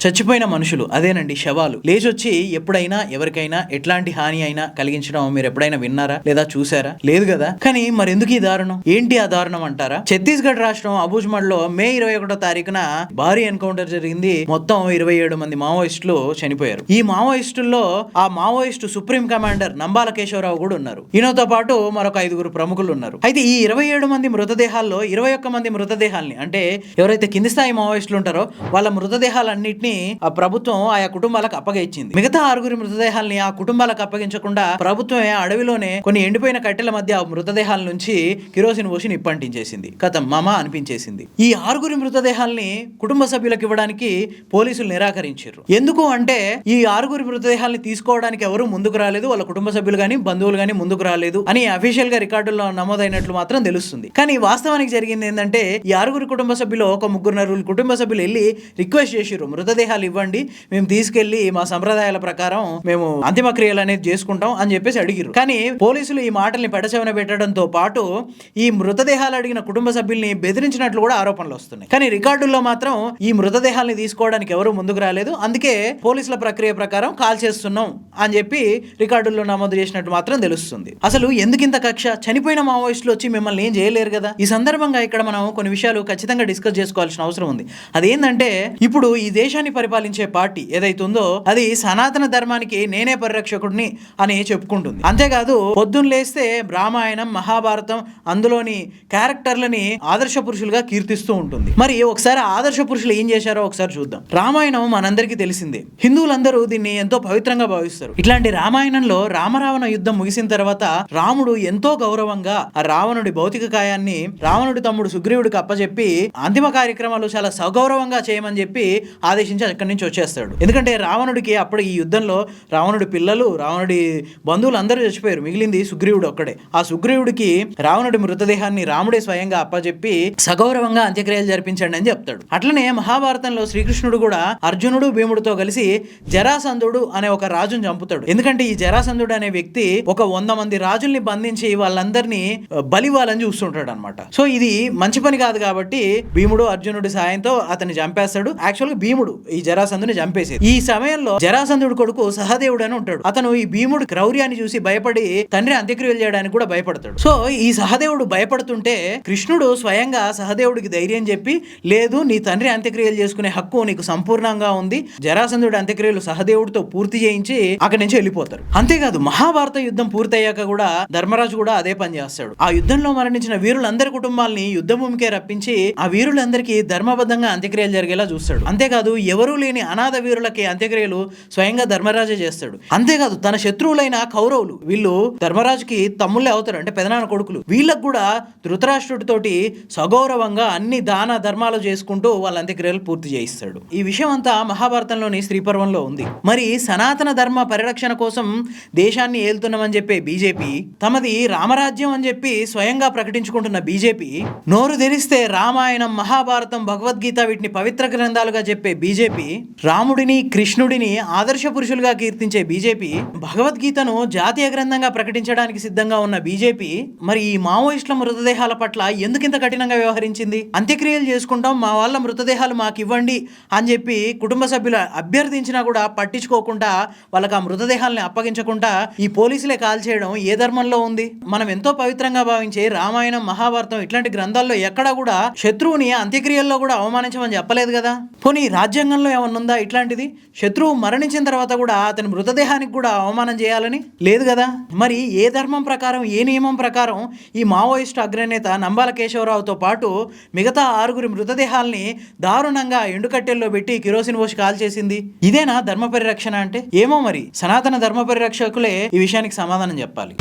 చచ్చిపోయిన మనుషులు, అదేనండి శవాలు లేచొచ్చి ఎప్పుడైనా ఎవరికైనా ఎట్లాంటి హాని అయినా కలిగించడం మీరు ఎప్పుడైనా విన్నారా లేదా చూసారా? లేదు కదా. కానీ మరెందుకు ఈ దారుణం? ఏంటి ఆ దారుణం అంటారా? ఛత్తీస్గఢ్ రాష్ట్రం అబూజ్మడ్ లో మే 21వ తారీఖున భారీ ఎన్కౌంటర్ జరిగింది. మొత్తం 27 మంది మావోయిస్టులు చనిపోయారు. ఈ మావోయిస్టుల్లో ఆ Maoist supreme commander Nambala Keshavarao కూడా ఉన్నారు. ఈయనతో పాటు మరొక 5 ప్రముఖులు ఉన్నారు. అయితే ఈ 27 మంది మృతదేహాల్లో 21 మంది మృతదేహాల్ని, అంటే ఎవరైతే కింది స్థాయి మావోయిస్టులు ఉంటారో వాళ్ళ మృతదేహాలన్నింటినీ ఆ ప్రభుత్వం ఆయా కుటుంబాలకు అప్పగించింది. మిగతా 6 మృతదేహాల్ని ఆ కుటుంబాలకు అప్పగించకుండా ప్రభుత్వమే అడవిలోనే కొన్ని ఎండిపోయిన కట్టెల మధ్య ఆ మృతదేహాల నుంచి కిరోసిన్ పోసి నిప్పంటించేసింది. కథం మామ అనిపించేసింది. ఈ 6 మృతదేహాల్ని కుటుంబ సభ్యులకు ఇవ్వడానికి పోలీసులు నిరాకరించారు. ఎందుకు అంటే ఈ 6 మృతదేహాల్ని తీసుకోవడానికి ఎవరు ముందుకు రాలేదు, వాళ్ళ కుటుంబ సభ్యులు గానీ బంధువులు గానీ ముందుకు రాలేదు అని అఫీషియల్ గా రికార్డుల్లో నమోదైనట్లు మాత్రం తెలుస్తుంది. కానీ వాస్తవానికి జరిగింది ఏంటంటే ఈ 6 కుటుంబ సభ్యులు ఒక 3 కుటుంబ సభ్యులు వెళ్ళి రిక్వెస్ట్ చేసిర్రు, మృతదేహాలు ఇవ్వండి, మేము తీసుకెళ్లి మా సంప్రదాయాల ప్రకారం మేము అంతిమ క్రియలు అనేది చేసుకుంటాం అని చెప్పేసి అడిగిరు. కానీ పోలీసులు ఈ మాటల్ని పెడచెవిన పెట్టడంతో పాటు ఈ మృతదేహాలు అడిగిన కుటుంబ సభ్యుల్ని బెదిరించినట్లు కూడా ఆరోపణలు వస్తున్నాయి. కానీ రికార్డుల్లో మాత్రం ఈ మృతదేహాల్ని తీసుకోవడానికి ఎవరు ముందుకు రాలేదు, అందుకే పోలీసుల ప్రక్రియ ప్రకారం కాల్ చేస్తున్నాం అని చెప్పి రికార్డుల్లో నమోదు చేసినట్టు మాత్రం తెలుస్తుంది. అసలు ఎందుకింత కక్ష? చనిపోయిన మావోయిస్టులు వచ్చి మిమ్మల్ని ఏం చేయలేరు కదా. ఈ సందర్భంగా ఇక్కడ మనం కొన్ని విషయాలు ఖచ్చితంగా డిస్కస్ చేసుకోవాల్సిన అవసరం ఉంది. అదేంటంటే ఇప్పుడు ఈ దేశాన్ని పరిపాలించే పార్టీ ఏదైతే ఉందో అది సనాతన ధర్మానికి నేనే పరిరక్షకుడిని అని చెప్పుకుంటుంది. అంతేకాదు పొద్దున్న లేస్తే రామాయణం, మహాభారతం అందులోని క్యారెక్టర్లని ఆదర్శ పురుషులుగా కీర్తిస్తూ ఉంటుంది. మరి ఒకసారి ఆదర్శ పురుషులు ఏం చేశారో ఒకసారి చూద్దాం. రామాయణం మనందరికీ తెలిసిందే. హిందువులందరూ దీన్ని ఎంతో పవిత్రంగా భావిస్తారు. ఇట్లాంటి రామాయణంలో రామరావణ యుద్ధం ముగిసిన తర్వాత రాముడు ఎంతో గౌరవంగా ఆ రావణుడి భౌతిక కాయాన్ని రావణుడి తమ్ముడు సుగ్రీవుడికి అప్పచెప్పి అంతిమ కార్యక్రమాలు చాలా సగౌరవంగా చేయమని చెప్పి ఆదేశించి అక్కడి నుంచి వచ్చేస్తాడు. ఎందుకంటే రావణుడికి అప్పుడు ఈ యుద్ధంలో రావణుడి పిల్లలు, రావణుడి బంధువులు అందరూ చచ్చిపోయారు, మిగిలింది సుగ్రీవుడు ఒక్కడే. ఆ సుగ్రీవుడికి రావణుడి మృతదేహాన్ని రాముడే స్వయంగా అప్పచెప్పి సగౌరవంగా అంత్యక్రియలు జరిపించండి అని చెప్తాడు. అట్లనే మహాభారతంలో శ్రీకృష్ణుడు కూడా అర్జునుడు భీముడితో కలిసి జరాసంధుడు అనే ఒక రాజును చంపుతాడు. ఎందుకంటే ఈ జరాసంధుడు అనే వ్యక్తి ఒక 100 మంది రాజుల్ని బంధించి వాళ్ళందరినీ బలివ్వాలని చూస్తుంటాడు అనమాట. సో ఇది మంచి పని కాదు కాబట్టి భీముడు అర్జునుడి సాయంతో అతన్ని చంపేస్తాడు. యాక్చువల్ గా భీముడు ఈ జరాసంధుని చంపేసేది. ఈ సమయంలో జరాసంధుడు కొడుకు సహదేవుడు అని ఉంటాడు. అతను ఈ భీముడు క్రౌర్యాన్ని చూసి భయపడి తండ్రి అంత్యక్రియలు చేయడానికి కూడా భయపడతాడు. సో ఈ సహదేవుడు భయపడుతుంటే కృష్ణుడు స్వయంగా సహదేవుడికి ధైర్యం చెప్పి, లేదు నీ తండ్రి అంత్యక్రియలు చేసుకునే హక్కు నీకు సంపూర్ణంగా ఉంది, జరాసంధుడి అంత్యక్రియలు సహదేవుడితో పూర్తి చేయించి అక్కడి నుంచి వెళ్ళిపోతారు. అంతేకాదు మహాభారత యుద్ధం పూర్తయ్యాక కూడా ధర్మరాజు కూడా అదే పని చేస్తాడు. ఆ యుద్ధంలో మరణించిన వీరులందరి కుటుంబాలని యుద్ధ భూమికే రప్పించి ఆ వీరులందరికీ ధర్మబద్ధంగా అంత్యక్రియలు జరిగేలా చూస్తాడు. అంతేకాదు ఎవరూ లేని అనాథ వీరులకి అంత్యక్రియలు స్వయంగా ధర్మరాజే చేస్తాడు. అంతేకాదు తన శత్రువులైన కౌరవులు, వీళ్ళు ధర్మరాజుకి తమ్ముళ్ళే అవుతారు, అంటే పెదనాన్న కొడుకులు, వీళ్ళకు కూడా ధృతరాష్ట్రుడితోటి సగౌరవంగా అన్ని దాన ధర్మాలు చేసుకుంటూ వాళ్ళ అంత్యక్రియలు పూర్తి చేయిస్తాడు. ఈ విషయం అంతా మహాభారతంలోని శ్రీపర్వంలో ఉంది. మరి సనాతన ధర్మ పరిరక్షణ కోసం దేశాన్ని ఏలుతున్నామని చెప్పే బీజేపీ, తమది రామరాజ్యం అని చెప్పి స్వయంగా ప్రకటించుకుంటున్న బీజేపీ, నోరు తెరిస్తే రామాయణం, మహాభారతం, భగవద్గీత వీటిని పవిత్ర గ్రంథాలుగా చెప్పే బీజేపీ, రాముడిని కృష్ణుడిని ఆదర్శ పురుషులుగా కీర్తించే బీజేపీ, భగవద్గీతను జాతీయ గ్రంథంగా ప్రకటించడానికి సిద్ధంగా ఉన్న బీజేపీ మరి ఈ మావోయిస్టుల మృతదేహాల పట్ల ఎందుకింత కఠినంగా వ్యవహరించింది? అంత్యక్రియలు చేసుకుంటాం, మా వాళ్ళ మృతదేహాలు మాకు ఇవ్వండి అని చెప్పి కుటుంబ సభ్యులు అభ్యర్థించినా కూడా పట్టించుకోకుండా వాళ్ళకి ఆ మృతదేహాలని అప్పగించకుండా ఈ పోలీసులే కాల్ చేయడం ఏ ధర్మంలో ఉంది? మనం ఎంతో పవిత్రంగా భావించే రామాయణం, మహాభారతం ఇట్లాంటి గ్రంథాల్లో ఎక్కడా కూడా శత్రువుని అంత్యక్రియల్లో కూడా అవమానించమని చెప్పలేదు కదా. పోనీ రాజ్యాంగంలో ఏమన్నా ఉందా ఇట్లాంటిది? శత్రువు మరణించిన తర్వాత కూడా అతని మృతదేహానికి కూడా అవమానం చేయాలని లేదు కదా. మరి ఏ ధర్మం ప్రకారం, ఏ నియమం ప్రకారం ఈ మావోయిస్టు అగ్రనేత నంబాల కేశవరావుతో పాటు మిగతా 6 మృతదేహాల్ని దారుణంగా ఎండుకట్టెల్లో పెట్టి కిరోసిన్ పోసి కాల్ చేసింది? ఇదేనా ధర్మ పరిరక్షణ అంటే? ఏమో మరి సనాతన ధర్మ పరిరక్షకులే ఈ విషయానికి సమాధానం చెప్పాలి.